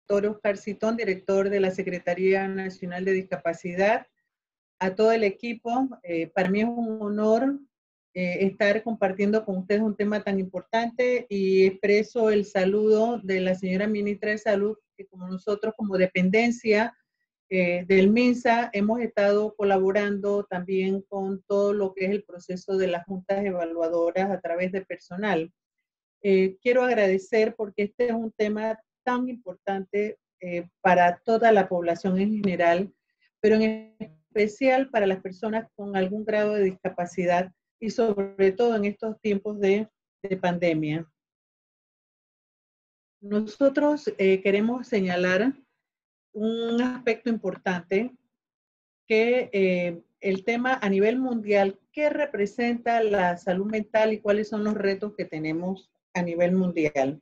doctor Oscar Citón, director de la Secretaría Nacional de Discapacidad, a todo el equipo. Para mí es un honor estar compartiendo con ustedes un tema tan importante y expreso el saludo de la señora ministra de Salud, que como nosotros como dependencia del MINSA hemos estado colaborando también con todo lo que es el proceso de las juntas evaluadoras a través de personal. Quiero agradecer porque este es un tema tan importante para toda la población en general, pero en especial para las personas con algún grado de discapacidad y sobre todo en estos tiempos de pandemia. Nosotros queremos señalar un aspecto importante que el tema a nivel mundial, ¿qué representa la salud mental y cuáles son los retos que tenemos a nivel mundial?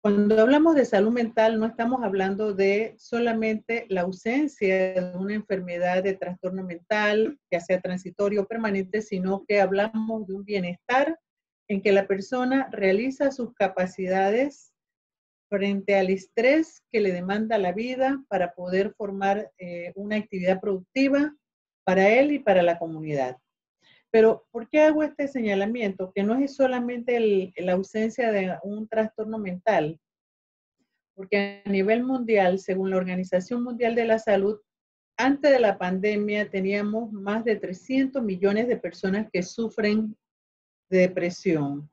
Cuando hablamos de salud mental, no estamos hablando de solamente la ausencia de una enfermedad de trastorno mental, ya sea transitorio o permanente, sino que hablamos de un bienestar en que la persona realiza sus capacidades frente al estrés que le demanda la vida para poder formar una actividad productiva para él y para la comunidad. Pero, ¿por qué hago este señalamiento? Que no es solamente la ausencia de un trastorno mental, porque a nivel mundial, según la Organización Mundial de la Salud, antes de la pandemia teníamos más de 300 millones de personas que sufren de depresión,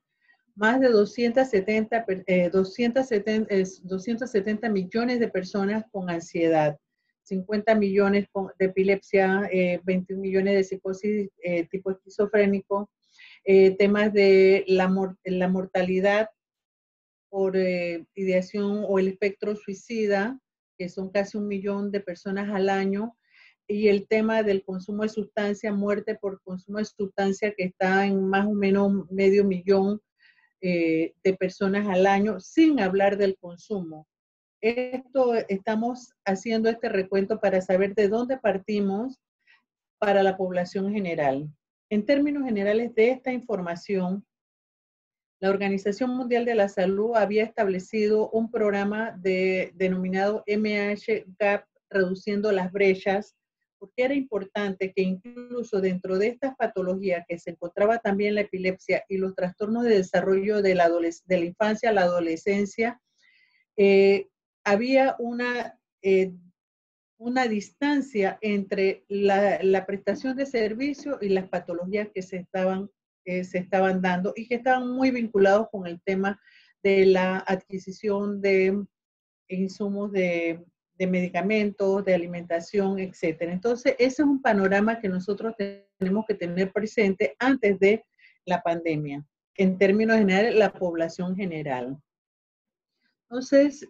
más de 270 millones de personas con ansiedad, 50 millones de epilepsia, 21 millones de psicosis tipo esquizofrénico, temas de la mortalidad por ideación o el espectro suicida, que son casi 1 millón de personas al año, y el tema del consumo de sustancia, muerte por consumo de sustancia, que está en más o menos medio millón de personas al año, sin hablar del consumo. Estamos haciendo este recuento para saber de dónde partimos para la población general. En términos generales de esta información, la Organización Mundial de la Salud había establecido un programa denominado MH-GAP, reduciendo las brechas, porque era importante que incluso dentro de estas patologías que se encontraba también la epilepsia y los trastornos de desarrollo de la infancia a la adolescencia, había una distancia entre la prestación de servicio y las patologías que se estaban dando y que estaban muy vinculados con el tema de la adquisición de insumos de medicamentos, de alimentación, etcétera. Entonces, ese es un panorama que nosotros tenemos que tener presente antes de la pandemia, en términos generales, la población general. Entonces,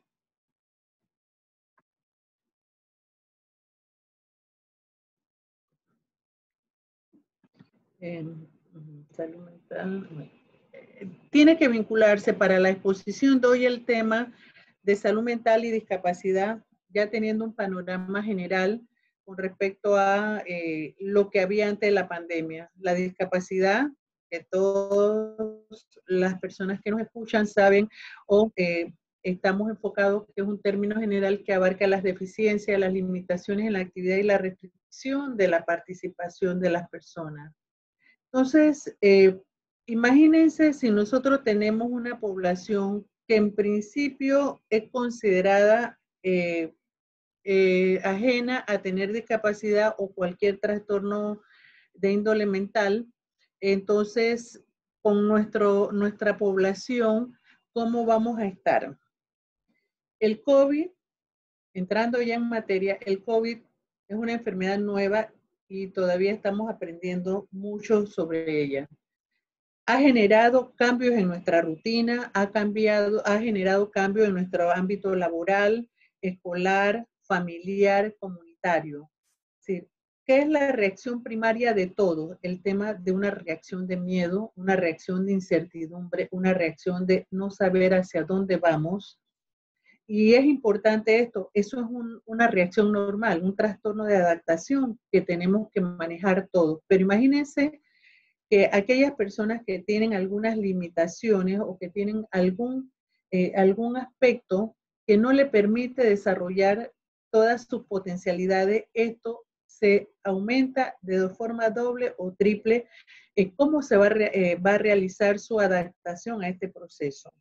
salud mental, tiene que vincularse para la exposición de hoy el tema de salud mental y discapacidad, ya teniendo un panorama general con respecto a lo que había antes de la pandemia. La discapacidad, que todas las personas que nos escuchan saben o estamos enfocados, que es un término general que abarca las deficiencias, las limitaciones en la actividad y la restricción de la participación de las personas. Entonces, imagínense si nosotros tenemos una población que en principio es considerada ajena a tener discapacidad o cualquier trastorno de índole mental, entonces con nuestra población, ¿cómo vamos a estar? El COVID, entrando ya en materia, el COVID es una enfermedad nueva y todavía estamos aprendiendo mucho sobre ella. Ha generado cambios en nuestra rutina, ha generado cambios en nuestro ámbito laboral, escolar, familiar, comunitario. ¿Sí? ¿Qué es la reacción primaria de todo? El tema de una reacción de miedo, una reacción de incertidumbre, una reacción de no saber hacia dónde vamos. Y es importante esto, eso es una reacción normal, un trastorno de adaptación que tenemos que manejar todos. Pero imagínense que aquellas personas que tienen algunas limitaciones o que tienen algún aspecto que no le permite desarrollar todas sus potencialidades, esto se aumenta de forma doble o triple en cómo se va a realizar su adaptación a este proceso.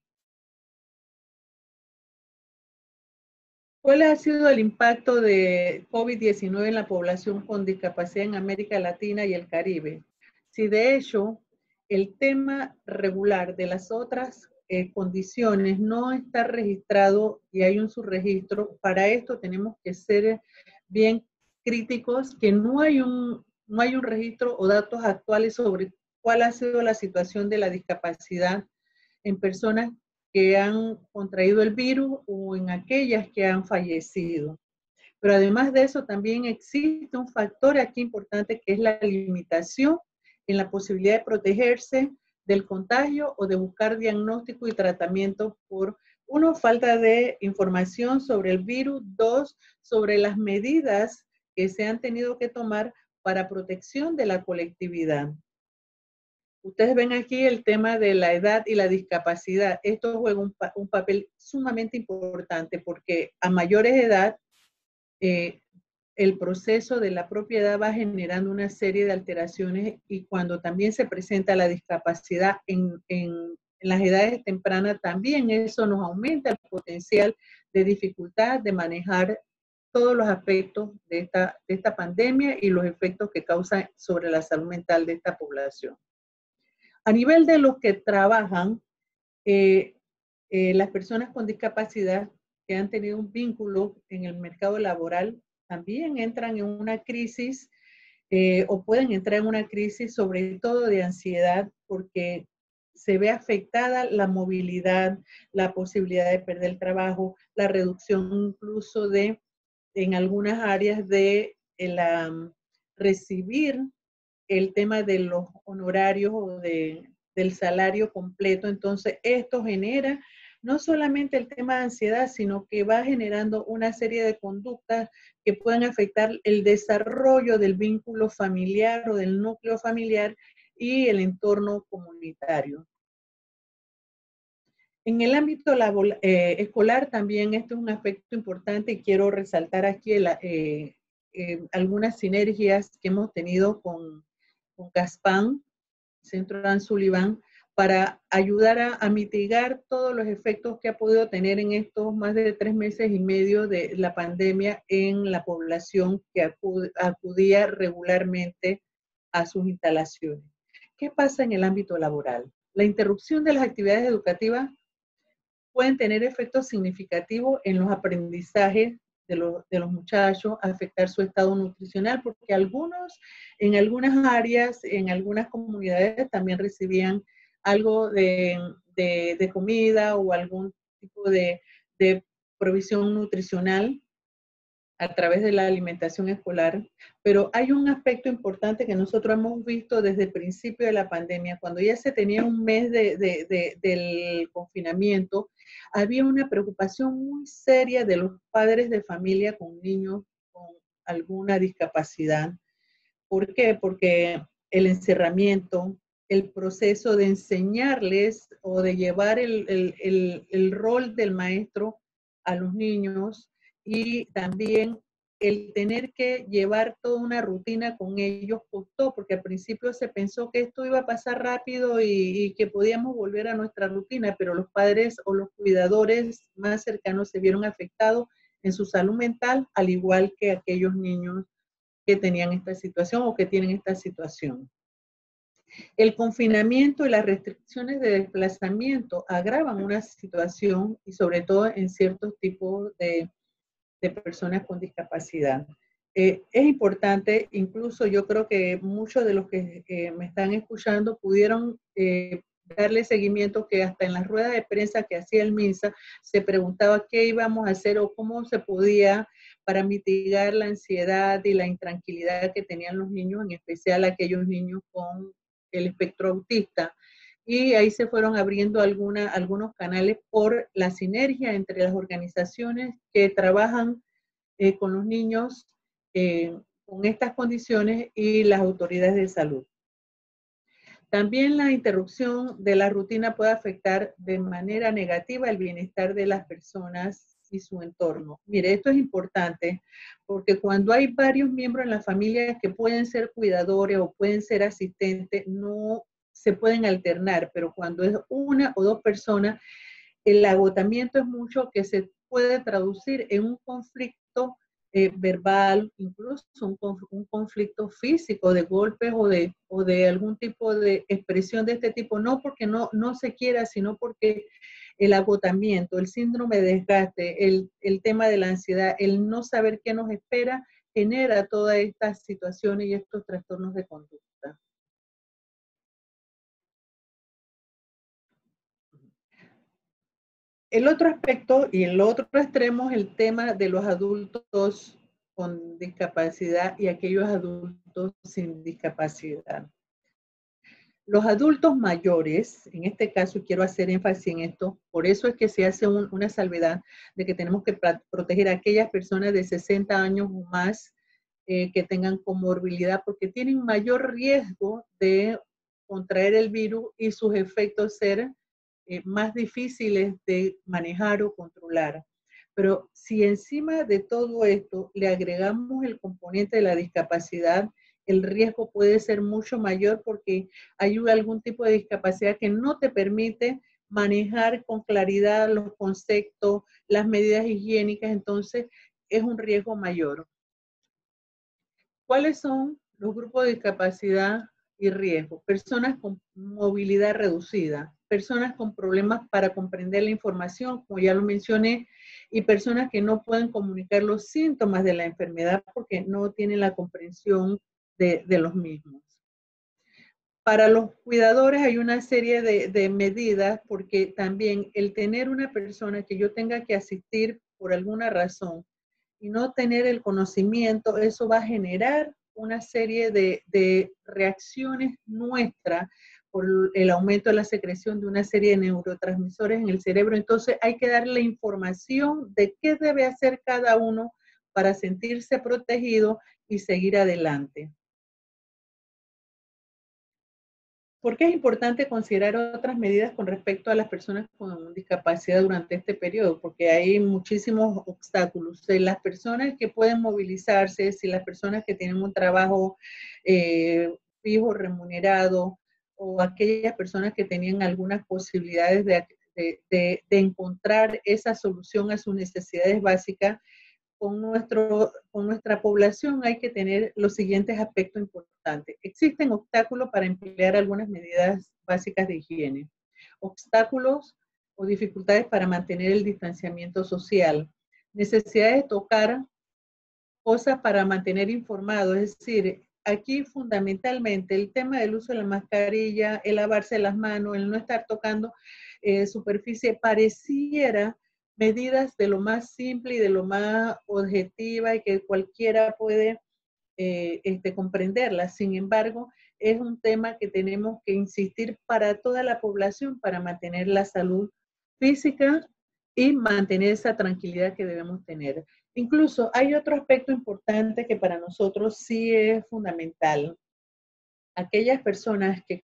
¿Cuál ha sido el impacto de COVID-19 en la población con discapacidad en América Latina y el Caribe? Si de hecho el tema regular de las otras condiciones no está registrado y hay un subregistro, para esto tenemos que ser bien críticos, que no hay un registro o datos actuales sobre cuál ha sido la situación de la discapacidad en personas que han contraído el virus o en aquellas que han fallecido. Pero además de eso, también existe un factor aquí importante que es la limitación en la posibilidad de protegerse del contagio o de buscar diagnóstico y tratamiento por, uno, falta de información sobre el virus, dos, sobre las medidas que se han tenido que tomar para protección de la colectividad. Ustedes ven aquí el tema de la edad y la discapacidad. Esto juega un papel sumamente importante porque a mayores edad, el proceso de la propiedad va generando una serie de alteraciones y cuando también se presenta la discapacidad en las edades tempranas, también eso nos aumenta el potencial de dificultad de manejar todos los aspectos de esta pandemia y los efectos que causa sobre la salud mental de esta población. A nivel de los que trabajan, las personas con discapacidad que han tenido un vínculo en el mercado laboral también entran en una crisis o pueden entrar en una crisis sobre todo de ansiedad porque se ve afectada la movilidad, la posibilidad de perder el trabajo, la reducción incluso de, en algunas áreas de recibir el tema de los honorarios o del salario completo. Entonces, esto genera no solamente el tema de ansiedad, sino que va generando una serie de conductas que pueden afectar el desarrollo del vínculo familiar o del núcleo familiar y el entorno comunitario. En el ámbito escolar también esto es un aspecto importante y quiero resaltar aquí algunas sinergias que hemos tenido con CASPAN, Centro Dan Sullivan, para ayudar a mitigar todos los efectos que ha podido tener en estos más de 3 meses y medio de la pandemia en la población que acudía regularmente a sus instalaciones. ¿Qué pasa en el ámbito laboral? La interrupción de las actividades educativas pueden tener efectos significativos en los aprendizajes de los muchachos, afectar su estado nutricional, porque algunos, en algunas áreas, en algunas comunidades también recibían algo de comida o algún tipo de provisión nutricional a través de la alimentación escolar, pero hay un aspecto importante que nosotros hemos visto desde el principio de la pandemia, cuando ya se tenía un mes del confinamiento, había una preocupación muy seria de los padres de familia con niños con alguna discapacidad. ¿Por qué? Porque el encerramiento, el proceso de enseñarles o de llevar el rol del maestro a los niños y también el tener que llevar toda una rutina con ellos costó, porque al principio se pensó que esto iba a pasar rápido y que podíamos volver a nuestra rutina, pero los padres o los cuidadores más cercanos se vieron afectados en su salud mental, al igual que aquellos niños que tenían esta situación o que tienen esta situación. El confinamiento y las restricciones de desplazamiento agravan una situación y sobre todo en ciertos tipos de personas con discapacidad. Es importante, incluso yo creo que muchos de los que me están escuchando pudieron darle seguimiento, que hasta en las ruedas de prensa que hacía el MINSA se preguntaba qué íbamos a hacer o cómo se podía para mitigar la ansiedad y la intranquilidad que tenían los niños, en especial aquellos niños con el espectro autista. Y ahí se fueron abriendo algunos canales por la sinergia entre las organizaciones que trabajan con los niños con estas condiciones y las autoridades de salud. También la interrupción de la rutina puede afectar de manera negativa el bienestar de las personas y su entorno. Mire, esto es importante porque cuando hay varios miembros en la familia que pueden ser cuidadores o pueden ser asistentes, no se pueden alternar, pero cuando es una o dos personas, el agotamiento es mucho que se puede traducir en un conflicto verbal, incluso un conflicto físico de golpes o de algún tipo de expresión de este tipo, no porque no se quiera, sino porque el agotamiento, el síndrome de desgaste, el tema de la ansiedad, el no saber qué nos espera, genera todas estas situaciones y estos trastornos de conducta. El otro aspecto y el otro extremo es el tema de los adultos con discapacidad y aquellos adultos sin discapacidad. Los adultos mayores, en este caso quiero hacer énfasis en esto, por eso es que se hace una salvedad de que tenemos que proteger a aquellas personas de 60 años o más que tengan comorbilidad porque tienen mayor riesgo de contraer el virus y sus efectos ser más difíciles de manejar o controlar. Pero si encima de todo esto le agregamos el componente de la discapacidad, el riesgo puede ser mucho mayor porque hay algún tipo de discapacidad que no te permite manejar con claridad los conceptos, las medidas higiénicas, entonces es un riesgo mayor. ¿Cuáles son los grupos de discapacidad y riesgo? Personas con movilidad reducida, personas con problemas para comprender la información, como ya lo mencioné, y personas que no pueden comunicar los síntomas de la enfermedad porque no tienen la comprensión de los mismos. Para los cuidadores hay una serie de medidas porque también el tener una persona que yo tenga que asistir por alguna razón y no tener el conocimiento, eso va a generar una serie de reacciones nuestras por el aumento de la secreción de una serie de neurotransmisores en el cerebro. Entonces hay que darle información de qué debe hacer cada uno para sentirse protegido y seguir adelante. ¿Por qué es importante considerar otras medidas con respecto a las personas con discapacidad durante este periodo? Porque hay muchísimos obstáculos. Las personas que pueden movilizarse, si las personas que tienen un trabajo fijo, remunerado, o aquellas personas que tenían algunas posibilidades de encontrar esa solución a sus necesidades básicas, con nuestra población hay que tener los siguientes aspectos importantes. Existen obstáculos para emplear algunas medidas básicas de higiene. Obstáculos o dificultades para mantener el distanciamiento social. Necesidades de tocar cosas para mantener informado. Es decir, aquí fundamentalmente el tema del uso de la mascarilla, el lavarse las manos, el no estar tocando superficie, pareciera medidas de lo más simple y de lo más objetiva y que cualquiera puede comprenderlas. Sin embargo, es un tema que tenemos que insistir para toda la población para mantener la salud física y mantener esa tranquilidad que debemos tener. Incluso hay otro aspecto importante que para nosotros sí es fundamental. Aquellas personas que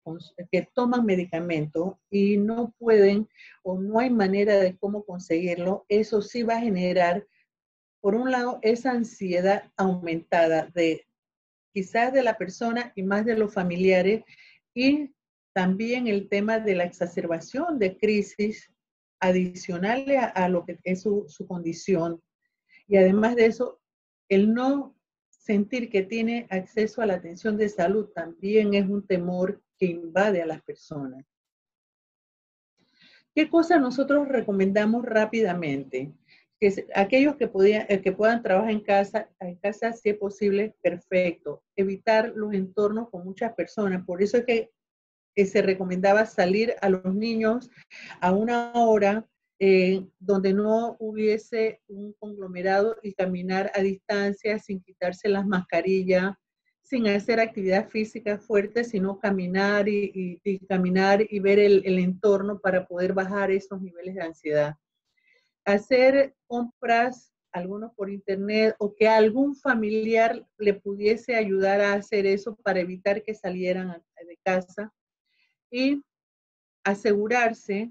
toman medicamento y no pueden o no hay manera de cómo conseguirlo, eso sí va a generar, por un lado, esa ansiedad aumentada de quizás de la persona y más de los familiares, y también el tema de la exacerbación de crisis adicionales a lo que es su condición. Y además de eso, el no sentir que tiene acceso a la atención de salud también es un temor que invade a las personas. ¿Qué cosas nosotros recomendamos rápidamente? Que aquellos que puedan trabajar en casa si es posible, perfecto. Evitar los entornos con muchas personas. Por eso es que se recomendaba salir a los niños a una hora donde no hubiese un conglomerado y caminar a distancia sin quitarse las mascarillas, sin hacer actividad física fuerte, sino caminar y caminar y ver el entorno para poder bajar esos niveles de ansiedad. Hacer compras, algunos por internet, o que algún familiar le pudiese ayudar a hacer eso para evitar que salieran de casa y asegurarse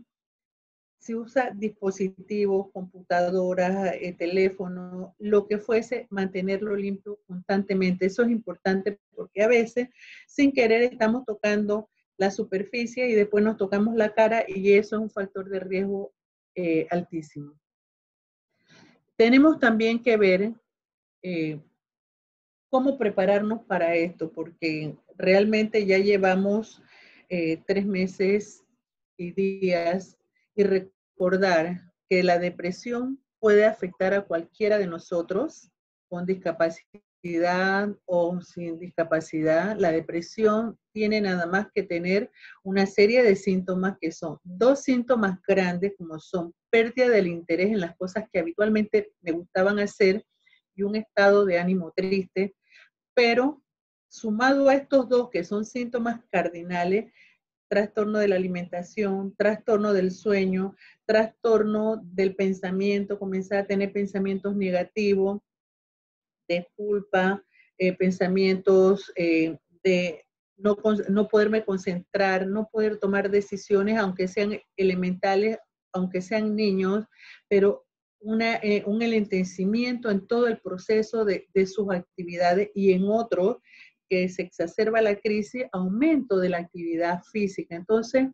si usa dispositivos, computadoras, teléfono, lo que fuese, mantenerlo limpio constantemente. Eso es importante porque a veces, sin querer, estamos tocando la superficie y después nos tocamos la cara y eso es un factor de riesgo altísimo. Tenemos también que ver eh, cómo prepararnos para esto, porque realmente ya llevamos 3 meses y días y recordar que la depresión puede afectar a cualquiera de nosotros con discapacidad o sin discapacidad. La depresión tiene nada más que tener una serie de síntomas que son 2 síntomas grandes como son pérdida del interés en las cosas que habitualmente me gustaban hacer y un estado de ánimo triste, pero sumado a estos dos que son síntomas cardinales, trastorno de la alimentación, trastorno del sueño, trastorno del pensamiento, comenzar a tener pensamientos negativos, de culpa, pensamientos de no poderme concentrar, no poder tomar decisiones, aunque sean elementales, aunque sean niños, pero un enlentecimiento en todo el proceso de sus actividades y en otros que se exacerba la crisis, aumento de la actividad física. Entonces,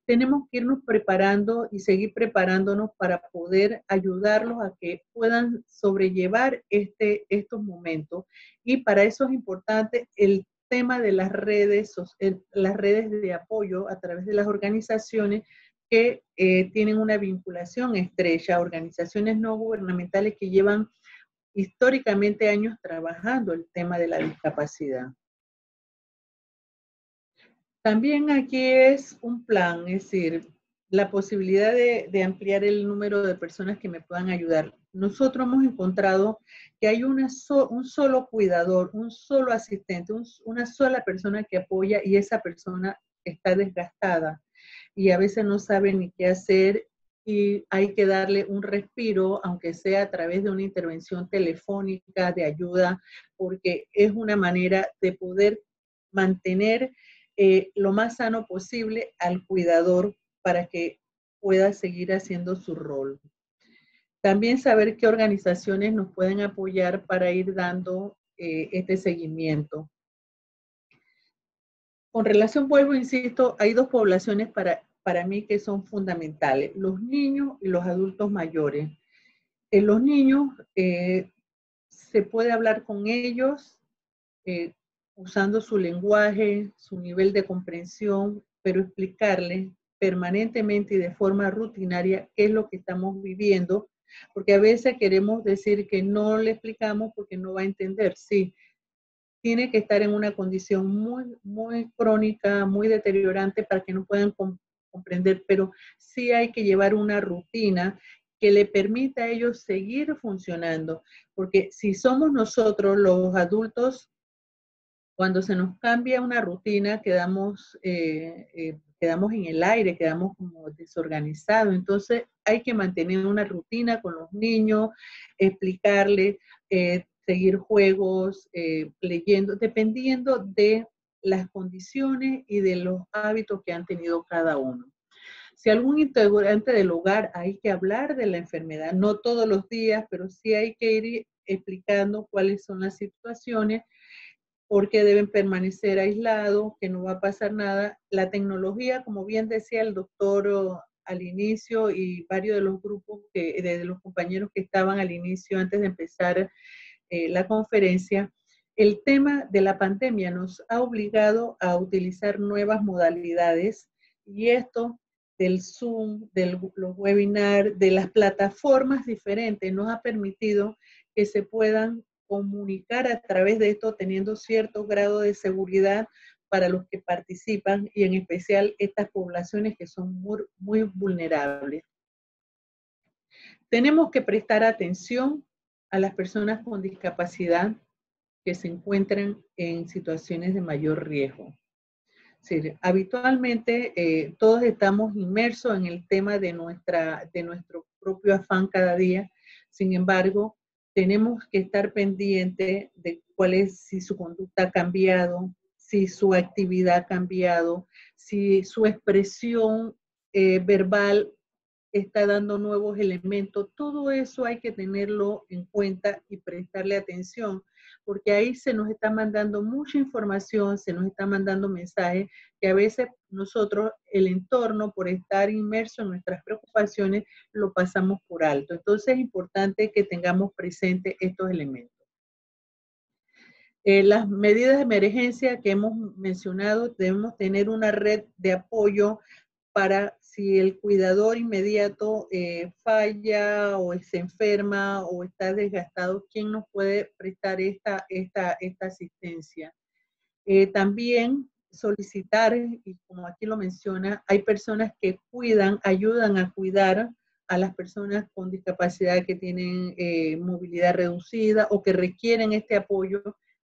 tenemos que irnos preparando y seguir preparándonos para poder ayudarlos a que puedan sobrellevar estos momentos. Y para eso es importante el tema de las redes de apoyo a través de las organizaciones que tienen una vinculación estrecha, organizaciones no gubernamentales que llevan históricamente años trabajando el tema de la discapacidad. También aquí es un plan, es decir, la posibilidad de ampliar el número de personas que me puedan ayudar. Nosotros hemos encontrado que hay un solo cuidador, un solo asistente, una sola persona que apoya y esa persona está desgastada y a veces no sabe ni qué hacer y hay que darle un respiro, aunque sea a través de una intervención telefónica de ayuda, porque es una manera de poder mantener lo más sano posible al cuidador para que pueda seguir haciendo su rol. También saber qué organizaciones nos pueden apoyar para ir dando este seguimiento. Con relación, vuelvo, insisto, hay dos poblaciones para mí que son fundamentales, los niños y los adultos mayores. En los niños se puede hablar con ellos eh, usando su lenguaje, su nivel de comprensión, pero explicarle permanentemente y de forma rutinaria qué es lo que estamos viviendo, porque a veces queremos decir que no le explicamos porque no va a entender. Sí, tiene que estar en una condición muy crónica, muy deteriorante para que no puedan comprender, pero sí hay que llevar una rutina que le permita a ellos seguir funcionando, porque si somos nosotros los adultos, cuando se nos cambia una rutina, quedamos en el aire, quedamos como desorganizados. Entonces, hay que mantener una rutina con los niños, explicarles, seguir juegos, leyendo, dependiendo de las condiciones y de los hábitos que han tenido cada uno. Si algún integrante del hogar, hay que hablar de la enfermedad, no todos los días, pero sí hay que ir explicando cuáles son las situaciones porque deben permanecer aislados, que no va a pasar nada. La tecnología, como bien decía el doctor al inicio y varios de los grupos, de los compañeros que estaban al inicio antes de empezar la conferencia, el tema de la pandemia nos ha obligado a utilizar nuevas modalidades y esto del Zoom, de los webinars, de las plataformas diferentes, nos ha permitido que se puedan comunicar a través de esto teniendo cierto grado de seguridad para los que participan y en especial estas poblaciones que son muy vulnerables. Tenemos que prestar atención a las personas con discapacidad que se encuentran en situaciones de mayor riesgo. Sí, habitualmente todos estamos inmersos en el tema de nuestro propio afán cada día. Sin embargo, tenemos que estar pendientes de cuál es, si su conducta ha cambiado, si su actividad ha cambiado, si su expresión verbal está dando nuevos elementos. Todo eso hay que tenerlo en cuenta y prestarle atención, porque ahí se nos está mandando mucha información, se nos está mandando mensajes que a veces nosotros, el entorno, por estar inmerso en nuestras preocupaciones, lo pasamos por alto. Entonces es importante que tengamos presente estos elementos. Las medidas de emergencia que hemos mencionado, debemos tener una red de apoyo para si el cuidador inmediato falla o se enferma o está desgastado, ¿quién nos puede prestar esta asistencia? También solicitar, y como aquí lo menciona, hay personas que cuidan, ayudan a cuidar a las personas con discapacidad que tienen movilidad reducida o que requieren este apoyo.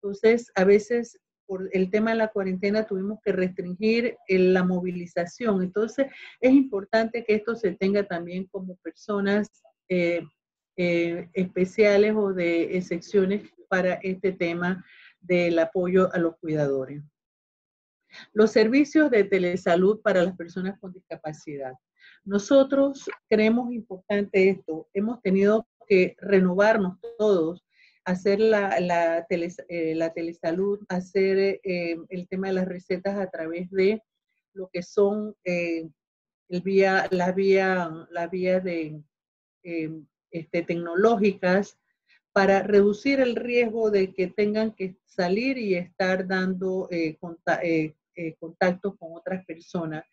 Entonces, a veces por el tema de la cuarentena tuvimos que restringir la movilización. Entonces, es importante que esto se tenga también como personas especiales o de excepciones para este tema del apoyo a los cuidadores. Los servicios de telesalud para las personas con discapacidad. Nosotros creemos importante esto. Hemos tenido que renovarnos todos, hacer la telesalud, hacer el tema de las recetas a través de lo que son las vías de, tecnológicas, para reducir el riesgo de que tengan que salir y estar dando contactos con otras personas.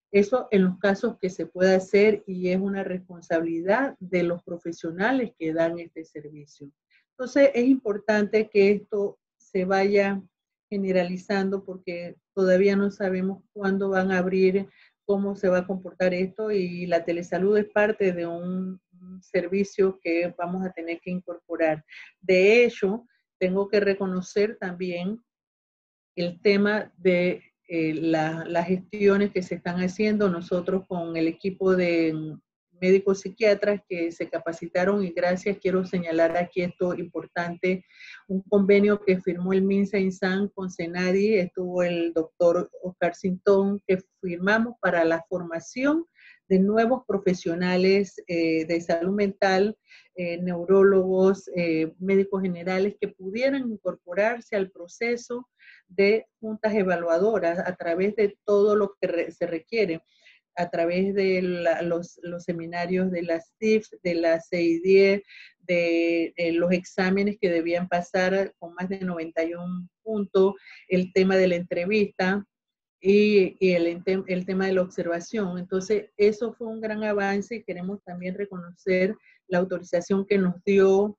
Eso en los casos que se puede hacer y es una responsabilidad de los profesionales que dan este servicio. Entonces es importante que esto se vaya generalizando porque todavía no sabemos cuándo van a abrir, cómo se va a comportar esto y la telesalud es parte de un servicio que vamos a tener que incorporar. De hecho, tengo que reconocer también el tema de las gestiones que se están haciendo nosotros con el equipo de médicos psiquiatras que se capacitaron y gracias, quiero señalar aquí esto importante, un convenio que firmó el MINSA-INSAN con CENADI, estuvo el doctor Oscar Sintón, que firmamos para la formación de nuevos profesionales de salud mental, neurólogos, médicos generales que pudieran incorporarse al proceso de juntas evaluadoras a través de todo lo que se requiere, a través de los seminarios de las TIF, de la CIDIE, de los exámenes que debían pasar con más de 91 puntos, el tema de la entrevista y el tema de la observación. Entonces, eso fue un gran avance y queremos también reconocer la autorización que nos dio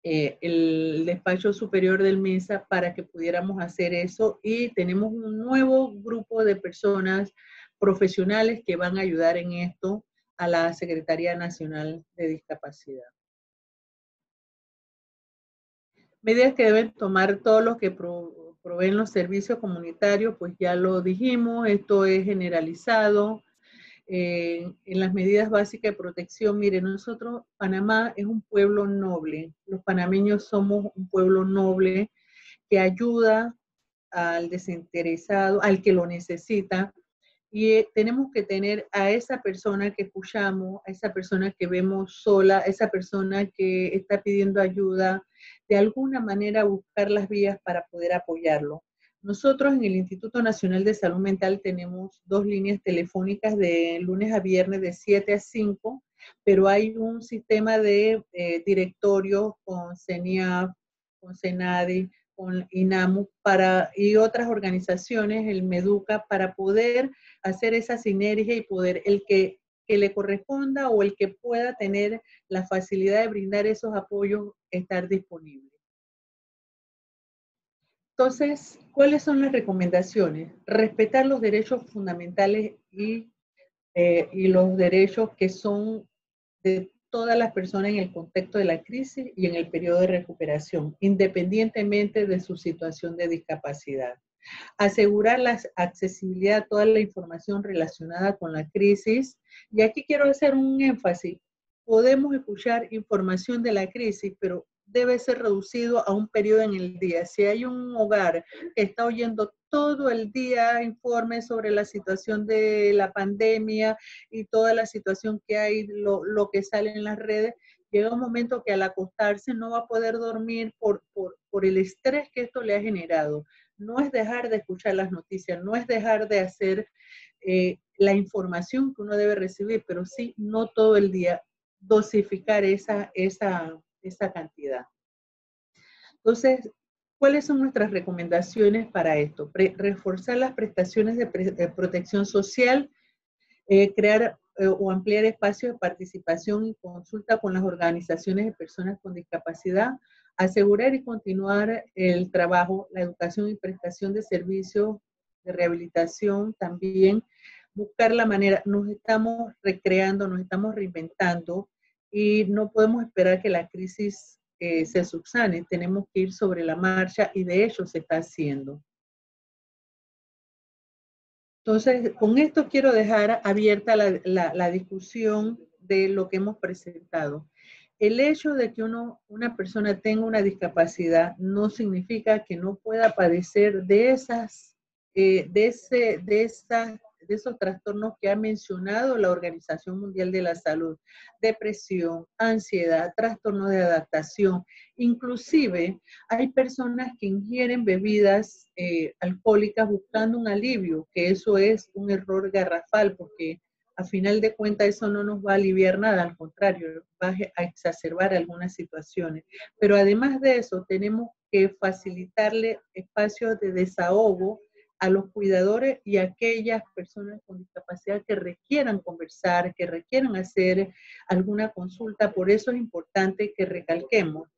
el despacho superior del MINSA para que pudiéramos hacer eso y tenemos un nuevo grupo de personas profesionales que van a ayudar en esto a la Secretaría Nacional de Discapacidad. Medidas que deben tomar todos los que proveen los servicios comunitarios, pues ya lo dijimos, esto es generalizado. En las medidas básicas de protección, miren, nosotros, Panamá es un pueblo noble, los panameños somos un pueblo noble que ayuda al desinteresado, al que lo necesita, y tenemos que tener a esa persona que escuchamos, a esa persona que vemos sola, a esa persona que está pidiendo ayuda, de alguna manera buscar las vías para poder apoyarlo. Nosotros en el Instituto Nacional de Salud Mental tenemos 2 líneas telefónicas de lunes a viernes de 7 a 5, pero hay un sistema de directorio con CENIAF, con CENADI, con INAMU y otras organizaciones, el MEDUCA, para poder hacer esa sinergia y poder el que le corresponda o el que pueda tener la facilidad de brindar esos apoyos, estar disponible. Entonces, ¿cuáles son las recomendaciones? Respetar los derechos fundamentales y los derechos que son de todas las personas en el contexto de la crisis y en el periodo de recuperación, independientemente de su situación de discapacidad. Asegurar la accesibilidad a toda la información relacionada con la crisis. Y aquí quiero hacer un énfasis. Podemos escuchar información de la crisis, pero debe ser reducido a un periodo en el día. Si hay un hogar que está oyendo todo el día informes sobre la situación de la pandemia y toda la situación que hay, lo que sale en las redes, llega un momento que al acostarse no va a poder dormir por el estrés que esto le ha generado. No es dejar de escuchar las noticias, no es dejar de hacer la información que uno debe recibir, pero sí, no todo el día, dosificar esa cantidad. Entonces, ¿cuáles son nuestras recomendaciones para esto? Reforzar las prestaciones de protección social, crear o ampliar espacios de participación y consulta con las organizaciones de personas con discapacidad, asegurar y continuar el trabajo, la educación y prestación de servicios de rehabilitación también, buscar la manera, nos estamos recreando, nos estamos reinventando y no podemos esperar que la crisis se subsane, tenemos que ir sobre la marcha y de hecho se está haciendo. Entonces, con esto quiero dejar abierta la discusión de lo que hemos presentado. El hecho de que una persona tenga una discapacidad no significa que no pueda padecer de esos trastornos que ha mencionado la Organización Mundial de la Salud: depresión, ansiedad, trastorno de adaptación. Inclusive hay personas que ingieren bebidas alcohólicas buscando un alivio, que eso es un error garrafal, porque a final de cuentas eso no nos va a aliviar nada, al contrario, va a exacerbar algunas situaciones. Pero además de eso, tenemos que facilitarle espacios de desahogo a los cuidadores y a aquellas personas con discapacidad que requieran conversar, que requieran hacer alguna consulta. Por eso es importante que recalquemos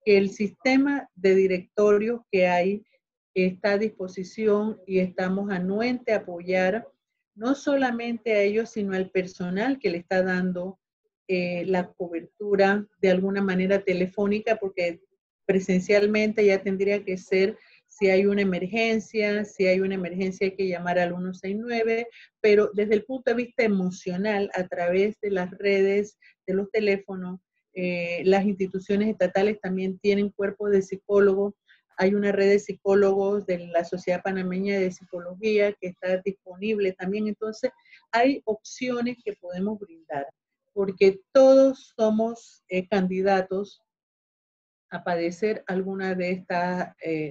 que el sistema de directorios que hay está a disposición y estamos anuentes a apoyar no solamente a ellos, sino al personal que le está dando la cobertura de alguna manera telefónica, porque presencialmente ya tendría que ser si hay una emergencia hay que llamar al 169, pero desde el punto de vista emocional, a través de las redes, de los teléfonos, las instituciones estatales también tienen cuerpos de psicólogos. Hay una red de psicólogos de la Sociedad Panameña de Psicología que está disponible también. Entonces, hay opciones que podemos brindar, porque todos somos candidatos a padecer alguna de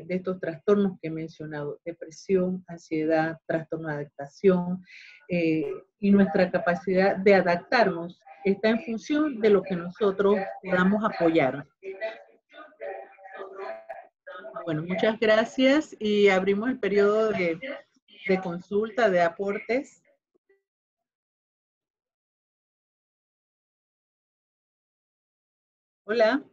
estos trastornos que he mencionado: depresión, ansiedad, trastorno de adaptación, y nuestra capacidad de adaptarnos está en función de lo que nosotros podamos apoyar. Bueno, muchas gracias y abrimos el periodo de consulta, de aportes. Hola.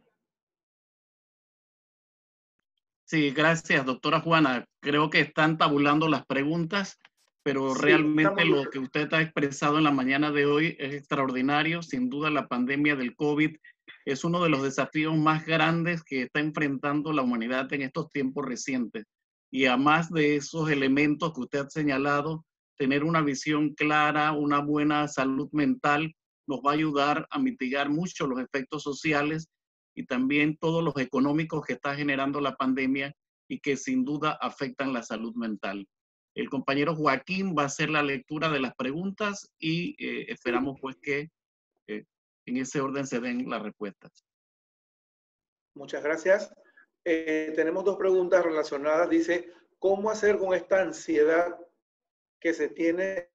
Sí, gracias, doctora Juana. Creo que están tabulando las preguntas, pero Sí, realmente lo que usted ha expresado en la mañana de hoy es extraordinario. Sin duda, la pandemia del COVID es uno de los desafíos más grandes que está enfrentando la humanidad en estos tiempos recientes. Y además de esos elementos que usted ha señalado, tener una visión clara, una buena salud mental, nos va a ayudar a mitigar mucho los efectos sociales y también todos los económicos que está generando la pandemia y que sin duda afectan la salud mental. El compañero Joaquín va a hacer la lectura de las preguntas y esperamos pues que en ese orden se den las respuestas. Muchas gracias. Tenemos dos preguntas relacionadas. Dice, ¿cómo hacer con esta ansiedad que se tiene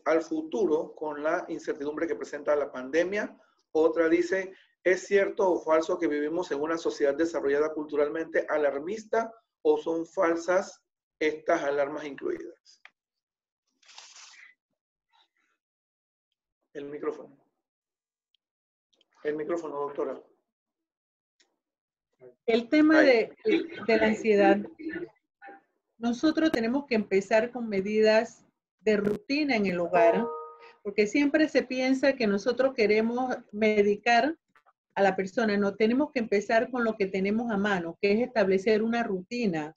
al futuro con la incertidumbre que presenta la pandemia? Otra dice, ¿es cierto o falso que vivimos en una sociedad desarrollada culturalmente alarmista o son falsas estas alarmas incluidas? El micrófono. El micrófono, doctora. El tema de la ansiedad, nosotros tenemos que empezar con medidas de rutina en el hogar, porque siempre se piensa que nosotros queremos medicar a la persona. No, tenemos que empezar con lo que tenemos a mano, que es establecer una rutina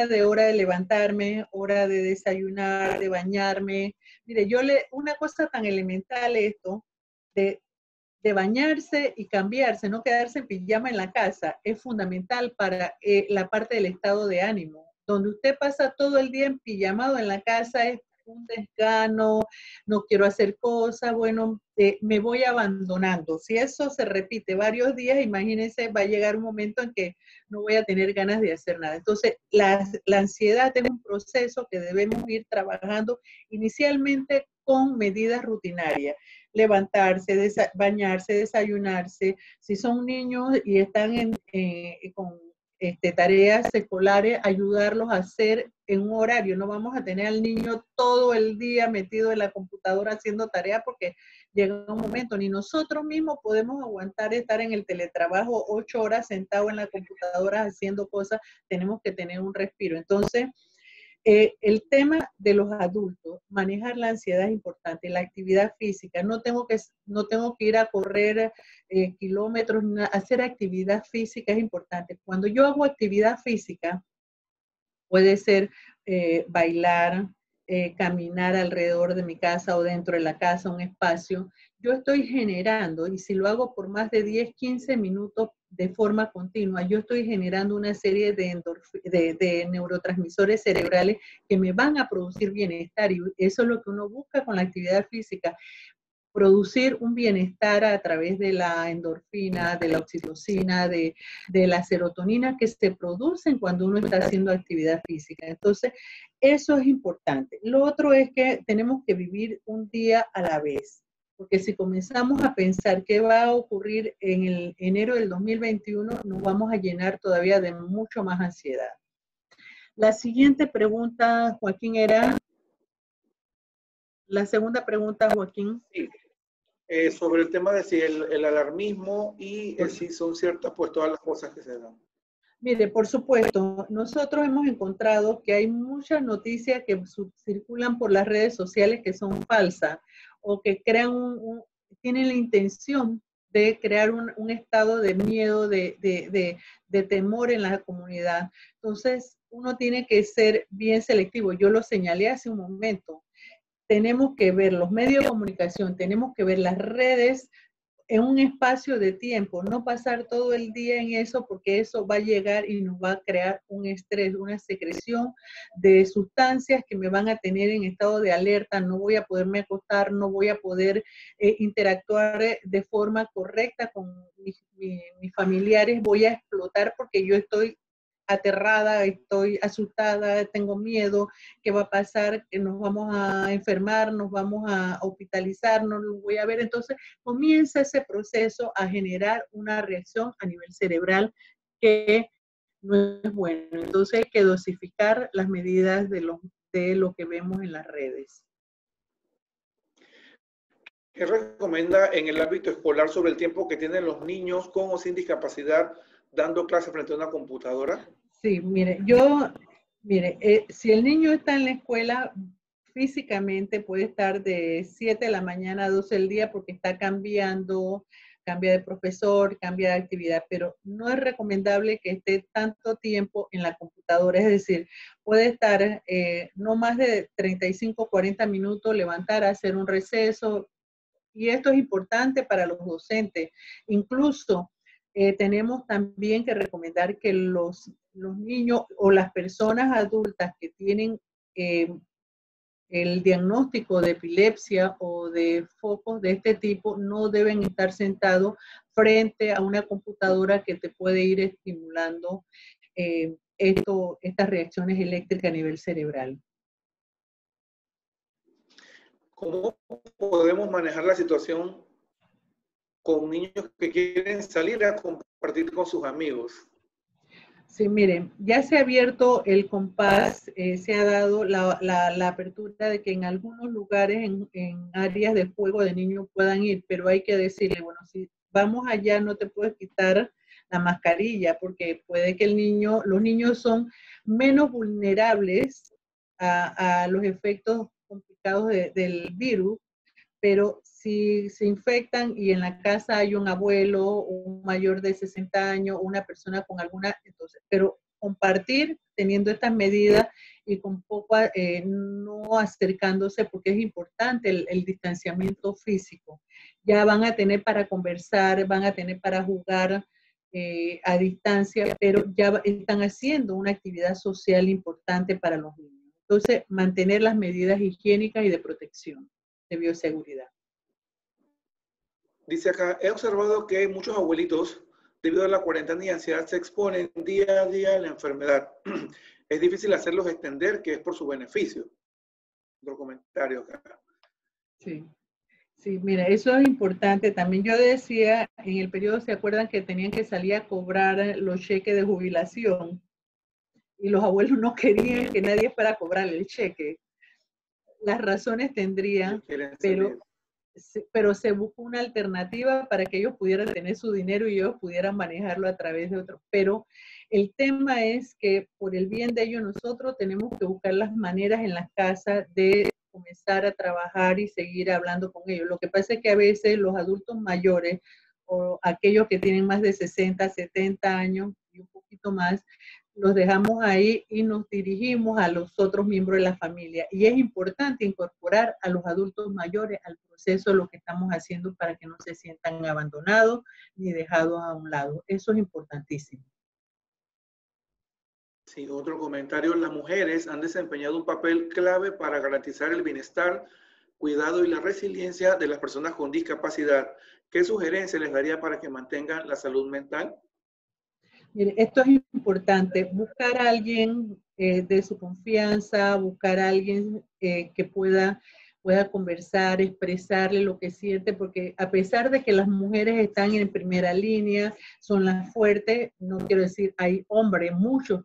de hora de levantarme, hora de desayunar, de bañarme. Mire, una cosa tan elemental esto, de de bañarse y cambiarse, no quedarse en pijama en la casa, es fundamental para la parte del estado de ánimo. Donde usted pasa todo el día en pijamado en la casa es un desgano, no quiero hacer cosas, bueno, me voy abandonando. Si eso se repite varios días, imagínense, va a llegar un momento en que no voy a tener ganas de hacer nada. Entonces, la ansiedad es un proceso que debemos ir trabajando inicialmente con medidas rutinarias. Levantarse, bañarse, desayunarse. Si son niños y están con tareas escolares, ayudarlos a hacer en un horario. No vamos a tener al niño todo el día metido en la computadora haciendo tareas porque llega un momento, ni nosotros mismos podemos aguantar estar en el teletrabajo 8 horas sentado en la computadora haciendo cosas, tenemos que tener un respiro. Entonces, el tema de los adultos, manejar la ansiedad es importante, la actividad física, no tengo que ir a correr kilómetros, hacer actividad física es importante. Cuando yo hago actividad física, puede ser bailar, caminar alrededor de mi casa o dentro de la casa, un espacio. Yo estoy generando, y si lo hago por más de 10, 15 minutos de forma continua, yo estoy generando una serie de neurotransmisores cerebrales que me van a producir bienestar, y eso es lo que uno busca con la actividad física. Producir un bienestar a través de la endorfina, de la oxitocina, de la serotonina que se producen cuando uno está haciendo actividad física. Entonces, eso es importante. Lo otro es que tenemos que vivir un día a la vez, porque si comenzamos a pensar qué va a ocurrir en el enero del 2021, nos vamos a llenar todavía de mucho más ansiedad. La siguiente pregunta, Joaquín, era... La segunda pregunta, Joaquín. Sí. Sobre el tema de si el alarmismo y si son ciertas pues todas las cosas que se dan. Mire, por supuesto, nosotros hemos encontrado que hay muchas noticias que circulan por las redes sociales que son falsas o que crean tienen la intención de crear un estado de miedo, de temor en la comunidad. Entonces, uno tiene que ser bien selectivo. Yo lo señalé hace un momento. Tenemos que ver los medios de comunicación, tenemos que ver las redes en un espacio de tiempo, no pasar todo el día en eso, porque eso va a llegar y nos va a crear un estrés, una secreción de sustancias que me van a tener en estado de alerta, no voy a poderme acostar, no voy a poder interactuar de forma correcta con mis familiares, voy a explotar porque yo estoy aterrada, estoy asustada, tengo miedo, ¿qué va a pasar? Que nos vamos a enfermar, nos vamos a hospitalizar, no lo voy a ver. Entonces comienza ese proceso a generar una reacción a nivel cerebral que no es bueno. Entonces hay que dosificar las medidas de lo que vemos en las redes. ¿Qué recomienda en el ámbito escolar sobre el tiempo que tienen los niños con o sin discapacidad dando clases frente a una computadora? Sí, mire, si el niño está en la escuela, físicamente puede estar de 7 de la mañana a 12 del día porque está cambiando, cambia de profesor, cambia de actividad, pero no es recomendable que esté tanto tiempo en la computadora, es decir, puede estar no más de 35, 40 minutos, levantar, hacer un receso, y esto es importante para los docentes. Incluso tenemos también que recomendar que los niños o las personas adultas que tienen el diagnóstico de epilepsia o de focos de este tipo no deben estar sentados frente a una computadora que te puede ir estimulando estas reacciones eléctricas a nivel cerebral. ¿Cómo podemos manejar la situación con niños que quieren salir a compartir con sus amigos? Sí, miren, ya se ha abierto el compás, se ha dado la apertura de que en algunos lugares, en áreas de juego de niños puedan ir, pero hay que decirle, bueno, si vamos allá no te puedes quitar la mascarilla, porque puede que los niños son menos vulnerables a los efectos complicados del virus, pero si se infectan y en la casa hay un abuelo, un mayor de 60 años, una persona con alguna, entonces, pero compartir teniendo estas medidas y con poco, no acercándose, porque es importante el distanciamiento físico. Ya van a tener para conversar, van a tener para jugar a distancia, pero ya están haciendo una actividad social importante para los niños. Entonces, mantener las medidas higiénicas y de protección, de bioseguridad. Dice acá, he observado que muchos abuelitos, debido a la cuarentena y ansiedad, se exponen día a día a la enfermedad. Es difícil hacerlos entender que es por su beneficio. Otro comentario acá. Sí. Sí, mira, eso es importante. También yo decía, en el periodo, ¿se acuerdan que tenían que salir a cobrar los cheques de jubilación? Y los abuelos no querían que nadie fuera a cobrar el cheque. Las razones tendrían, pero se buscó una alternativa para que ellos pudieran tener su dinero y ellos pudieran manejarlo a través de otros. Pero el tema es que por el bien de ellos nosotros tenemos que buscar las maneras en las casas de comenzar a trabajar y seguir hablando con ellos. Lo que pasa es que a veces los adultos mayores o aquellos que tienen más de 60, 70 años y un poquito más, los dejamos ahí y nos dirigimos a los otros miembros de la familia. Y es importante incorporar a los adultos mayores al proceso de lo que estamos haciendo para que no se sientan abandonados ni dejados a un lado. Eso es importantísimo. Sí, otro comentario. Las mujeres han desempeñado un papel clave para garantizar el bienestar, cuidado y la resiliencia de las personas con discapacidad. ¿Qué sugerencia les daría para que mantengan la salud mental? Mire, esto es importante, buscar a alguien de su confianza, buscar a alguien que pueda conversar, expresarle lo que siente, porque a pesar de que las mujeres están en primera línea, son las fuertes, no quiero decir, hay hombres, muchos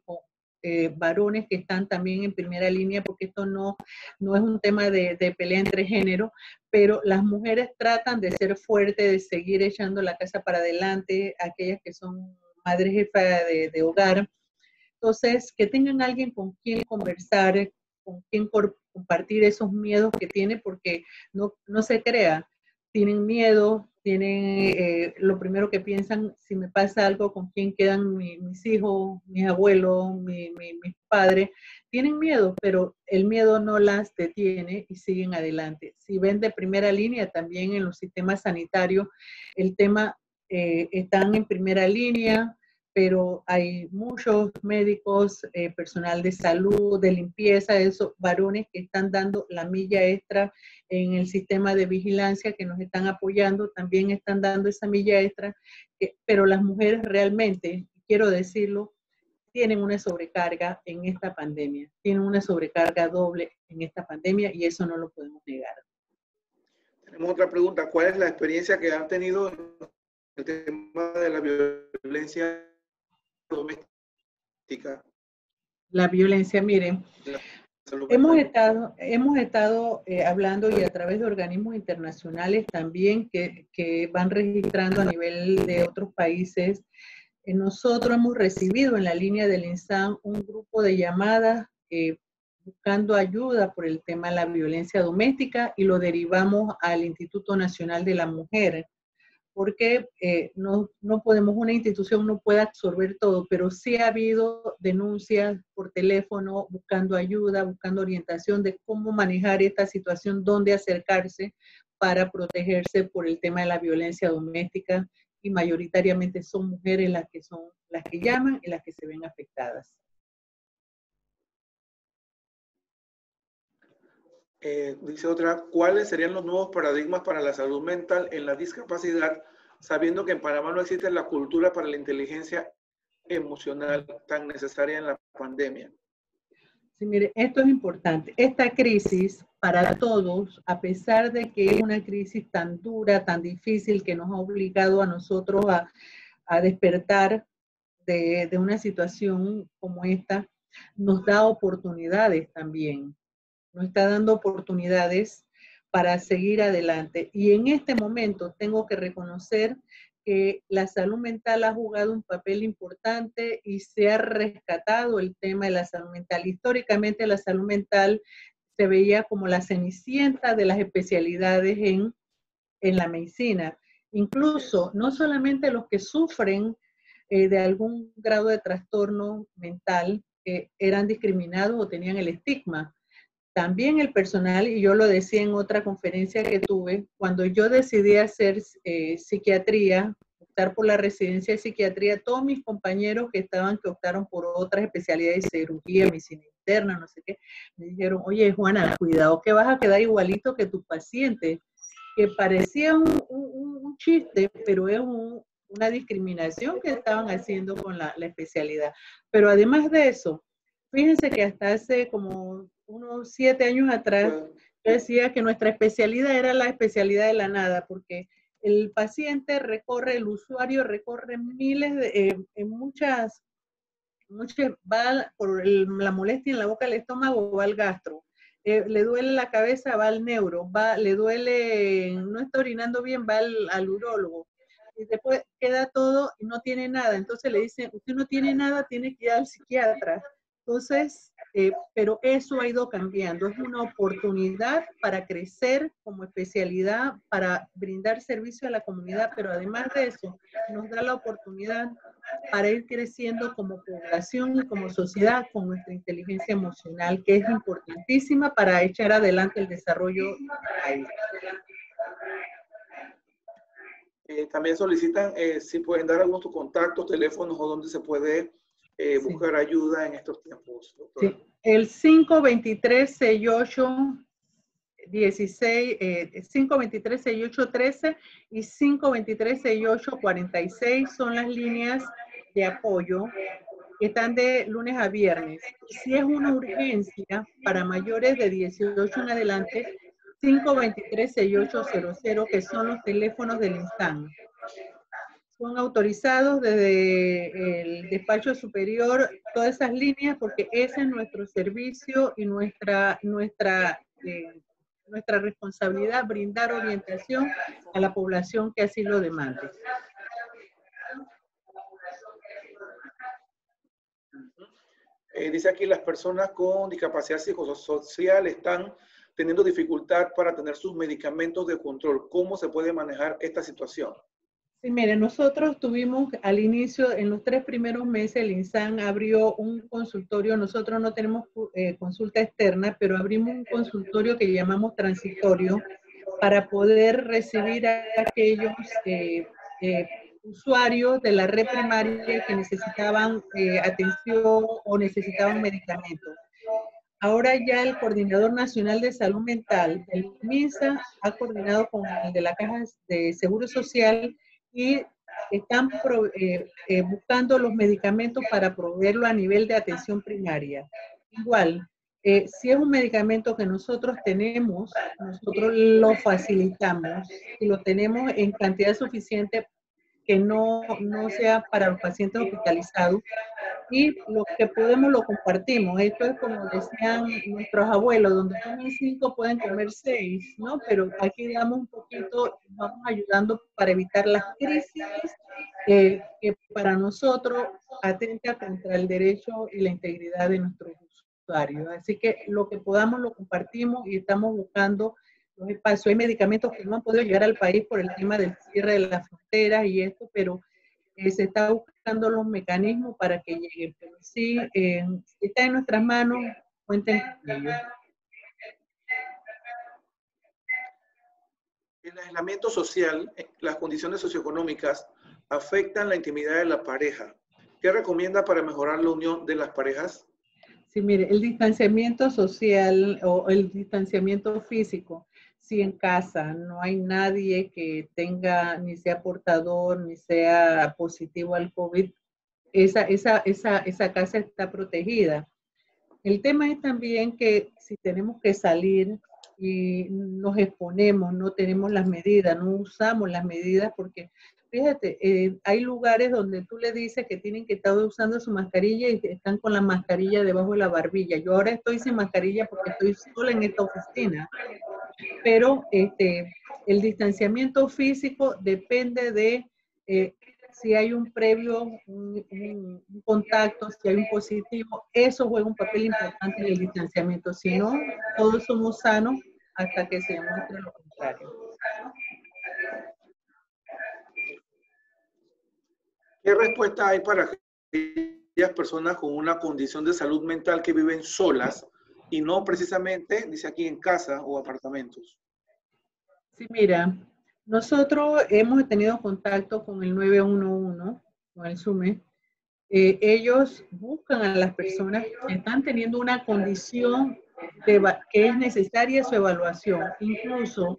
varones que están también en primera línea, porque esto no es un tema de pelea entre género, pero las mujeres tratan de ser fuertes, de seguir echando la casa para adelante, aquellas que son madre jefa de hogar. Entonces, que tengan alguien con quien conversar, con quien compartir esos miedos que tiene, porque no se crea. Tienen miedo, tienen lo primero que piensan, si me pasa algo, ¿con quién quedan mis hijos, mis abuelos, mis padres? Tienen miedo, pero el miedo no las detiene y siguen adelante. Si ven de primera línea, también en los sistemas sanitarios, el tema están en primera línea, pero hay muchos médicos, personal de salud, de limpieza, esos varones que están dando la milla extra en el sistema de vigilancia, que nos están apoyando, también están dando esa milla extra, pero las mujeres realmente, quiero decirlo, tienen una sobrecarga en esta pandemia, tienen una sobrecarga doble en esta pandemia y eso no lo podemos negar. Tenemos otra pregunta. ¿Cuál es la experiencia que han tenido en el tema de la violencia doméstica? La violencia, miren, hemos estado hablando y a través de organismos internacionales también que van registrando a nivel de otros países. Nosotros hemos recibido en la línea del INSAN un grupo de llamadas buscando ayuda por el tema de la violencia doméstica y lo derivamos al Instituto Nacional de la Mujer, porque no podemos, una institución no puede absorber todo, pero sí ha habido denuncias por teléfono buscando ayuda, buscando orientación de cómo manejar esta situación, dónde acercarse para protegerse por el tema de la violencia doméstica, y mayoritariamente son mujeres las que llaman y las que se ven afectadas. Dice otra, ¿cuáles serían los nuevos paradigmas para la salud mental en la discapacidad, sabiendo que en Panamá no existe la cultura para la inteligencia emocional tan necesaria en la pandemia? Sí, mire, esto es importante. Esta crisis para todos, a pesar de que es una crisis tan dura, tan difícil, que nos ha obligado a nosotros a despertar de una situación como esta, nos da oportunidades también. Nos está dando oportunidades para seguir adelante. Y en este momento tengo que reconocer que la salud mental ha jugado un papel importante y se ha rescatado el tema de la salud mental. Históricamente la salud mental se veía como la cenicienta de las especialidades en la medicina. Incluso, no solamente los que sufren de algún grado de trastorno mental, eran discriminados o tenían el estigma. También el personal, y yo lo decía en otra conferencia que tuve, cuando yo decidí hacer psiquiatría, optar por la residencia de psiquiatría, todos mis compañeros que optaron por otras especialidades de cirugía, medicina interna, no sé qué, me dijeron, oye, Juana, cuidado que vas a quedar igualito que tu paciente, que parecía un chiste, pero es una discriminación que estaban haciendo con la especialidad. Pero además de eso, fíjense que hasta hace como unos 7 años atrás, yo decía que nuestra especialidad era la especialidad de la nada, porque el paciente recorre, el usuario recorre miles muchas, va por la molestia en la boca del estómago, va al gastro. Le duele la cabeza, va al neuro, le duele, no está orinando bien, va al urólogo. Y después queda todo y no tiene nada. Entonces le dicen, usted no tiene nada, tiene que ir al psiquiatra. Entonces, pero eso ha ido cambiando. Es una oportunidad para crecer como especialidad, para brindar servicio a la comunidad, pero además de eso, nos da la oportunidad para ir creciendo como población y como sociedad con nuestra inteligencia emocional, que es importantísima para echar adelante el desarrollo del país. También solicitan si pueden dar algunos contactos, teléfonos o donde se puede buscar ayuda en estos tiempos. Doctora. Sí, el 523-68 16, 523-68-13 y 523-68-46 son las líneas de apoyo que están de lunes a viernes. Si es una urgencia para mayores de 18 en adelante, 523-6800, que son los teléfonos del INSAN. Son autorizados desde el despacho superior, todas esas líneas, porque ese es nuestro servicio y nuestra responsabilidad, brindar orientación a la población que así lo demande. Dice aquí, las personas con discapacidad psicosocial están teniendo dificultad para tener sus medicamentos de control. ¿Cómo se puede manejar esta situación? Sí, mire, nosotros tuvimos al inicio, en los 3 primeros meses, el INSAN abrió un consultorio. Nosotros no tenemos consulta externa, pero abrimos un consultorio que llamamos transitorio para poder recibir a aquellos usuarios de la red primaria que necesitaban atención o necesitaban medicamentos. Ahora ya el Coordinador Nacional de Salud Mental del MINSA ha coordinado con el de la Caja de Seguro Social y están buscando los medicamentos para proveerlo a nivel de atención primaria. Igual, si es un medicamento que nosotros tenemos, nosotros lo facilitamos y lo tenemos en cantidad suficiente que no sea para los pacientes hospitalizados, y lo que podemos lo compartimos. Esto es como decían nuestros abuelos, donde comen 5 pueden comer 6, ¿no? Pero aquí damos un poquito, vamos ayudando para evitar las crisis que para nosotros atenta contra el derecho y la integridad de nuestros usuarios. Así que lo que podamos lo compartimos y estamos buscando los espacios. Hay medicamentos que no han podido llegar al país por el tema del cierre de las fronteras y esto, pero se está buscando los mecanismos para que lleguen. Pero sí, está en nuestras manos, cuenten con ello. El aislamiento social, las condiciones socioeconómicas afectan la intimidad de la pareja. ¿Qué recomienda para mejorar la unión de las parejas? Sí, mire, el distanciamiento social o el distanciamiento físico, si en casa no hay nadie que tenga, ni sea portador, ni sea positivo al COVID, esa casa está protegida. El tema es también que si tenemos que salir y nos exponemos, no tenemos las medidas, no usamos las medidas, porque fíjate, hay lugares donde tú le dices que tienen que estar usando su mascarilla y están con la mascarilla debajo de la barbilla. Yo ahora estoy sin mascarilla porque estoy sola en esta oficina, pero el distanciamiento físico depende de si hay un previo, un contacto, si hay un positivo, eso juega un papel importante en el distanciamiento. Si no, todos somos sanos hasta que se demuestre lo contrario. ¿Qué respuesta hay para personas con una condición de salud mental que viven solas y no precisamente, dice aquí, en casa o apartamentos? Sí, mira, nosotros hemos tenido contacto con el 911, con el SUME. Ellos buscan a las personas que están teniendo una condición que es necesaria su evaluación. Incluso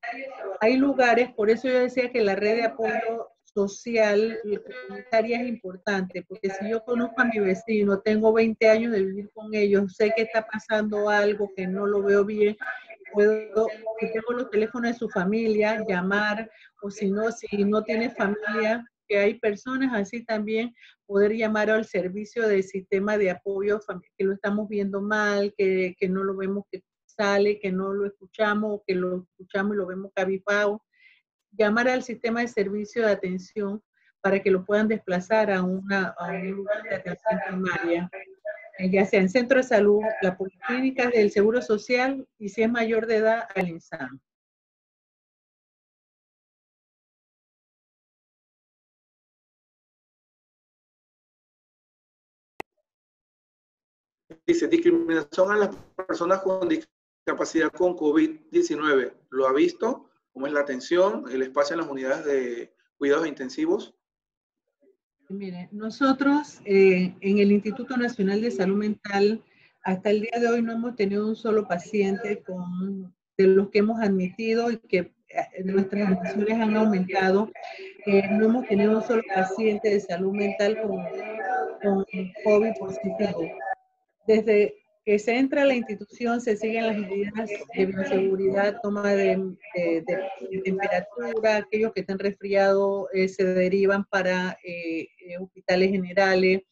hay lugares, por eso yo decía que la red de apoyo social y comunitaria es importante, porque si yo conozco a mi vecino, tengo 20 años de vivir con ellos, sé que está pasando algo que no lo veo bien, puedo, si tengo los teléfonos de su familia, llamar, o si no tiene familia, que hay personas así también, poder llamar al servicio del sistema de apoyo, que lo estamos viendo mal, que no lo vemos que sale, que no lo escuchamos, o que lo escuchamos y lo vemos cabizbajo, llamar al sistema de servicio de atención para que lo puedan desplazar a un lugar de atención primaria, ya sea en centro de salud, la policlínica del Seguro Social y si es mayor de edad, al INSAM. Dice, discriminación a las personas con discapacidad con COVID-19. ¿Lo ha visto? ¿Cómo es la atención, el espacio en las unidades de cuidados intensivos? Mire, nosotros en el Instituto Nacional de Salud Mental, hasta el día de hoy no hemos tenido un solo paciente de los que hemos admitido y que nuestras admisiones han aumentado. No hemos tenido un solo paciente de salud mental con COVID positivo. Desde que se entra a la institución se siguen las medidas de bioseguridad, toma de temperatura, aquellos que están resfriados se derivan para hospitales generales.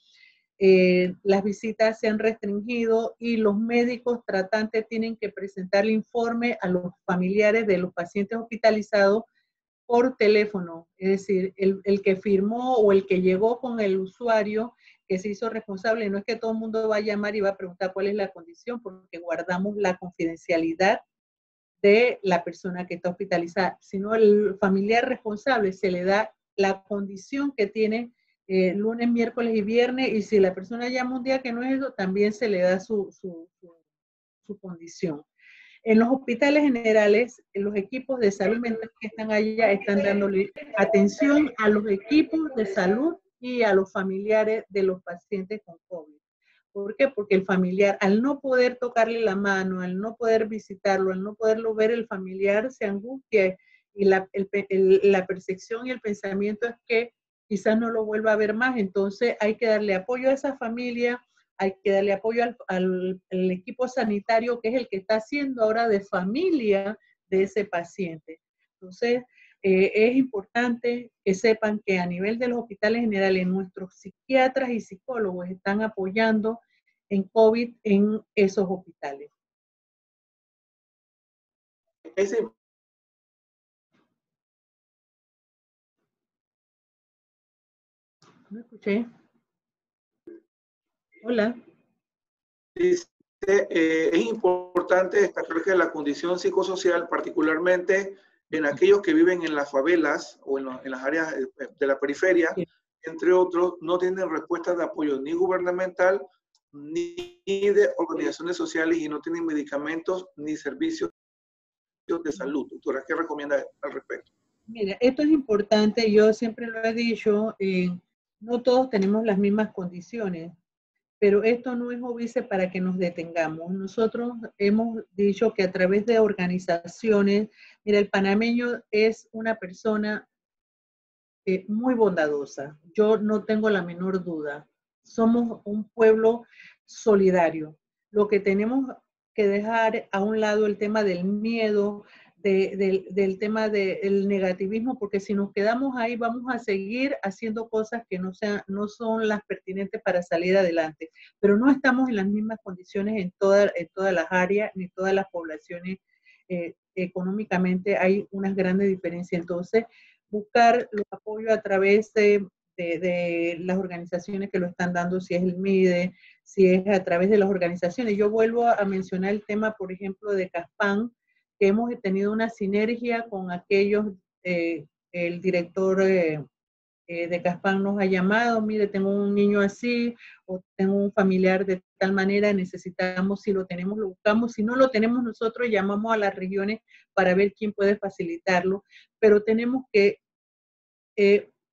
Las visitas se han restringido y los médicos tratantes tienen que presentar el informe a los familiares de los pacientes hospitalizados por teléfono, es decir, el que firmó o el que llegó con el usuario que se hizo responsable, no es que todo el mundo va a llamar y va a preguntar cuál es la condición, porque guardamos la confidencialidad de la persona que está hospitalizada, sino el familiar responsable se le da la condición que tiene lunes, miércoles y viernes, y si la persona llama un día que no es eso, también se le da su condición. En los hospitales generales, los equipos de salud mental que están allá están dándole atención a los equipos de salud y a los familiares de los pacientes con COVID. ¿Por qué? Porque el familiar, al no poder tocarle la mano, al no poder visitarlo, al no poderlo ver, el familiar se angustia y la percepción y el pensamiento es que quizás no lo vuelva a ver más. Entonces hay que darle apoyo a esa familia, hay que darle apoyo al equipo sanitario, que es el que está haciendo ahora de familia de ese paciente. Entonces, es importante que sepan que a nivel de los hospitales generales, nuestros psiquiatras y psicólogos están apoyando en COVID en esos hospitales. ¿Me escuché? Hola. Dice, es importante destacar que la condición psicosocial, particularmente en aquellos que viven en las favelas o en las áreas de la periferia, sí, entre otros, no tienen respuestas de apoyo ni gubernamental ni de organizaciones sociales y no tienen medicamentos ni servicios de salud. Doctora, ¿qué recomienda al respecto? Mira, esto es importante, yo siempre lo he dicho, no todos tenemos las mismas condiciones, pero esto no es óbice para que nos detengamos. Nosotros hemos dicho que a través de organizaciones, mira, el panameño es una persona muy bondadosa, yo no tengo la menor duda. Somos un pueblo solidario. Lo que tenemos que dejar a un lado el tema del miedo, del tema del negativismo, porque si nos quedamos ahí vamos a seguir haciendo cosas que no son las pertinentes para salir adelante. Pero no estamos en las mismas condiciones en todas las áreas, ni todas las poblaciones. Económicamente hay unas grandes diferencias. Entonces, buscar los apoyos a través de las organizaciones que lo están dando, si es el MIDE, si es a través de las organizaciones. Yo vuelvo a mencionar el tema, por ejemplo, de CASPAN, que hemos tenido una sinergia con aquellos, el director de Caspán nos ha llamado, mire, tengo un niño así, o tengo un familiar de tal manera, necesitamos, si lo tenemos, lo buscamos, si no lo tenemos nosotros, llamamos a las regiones para ver quién puede facilitarlo, pero tenemos que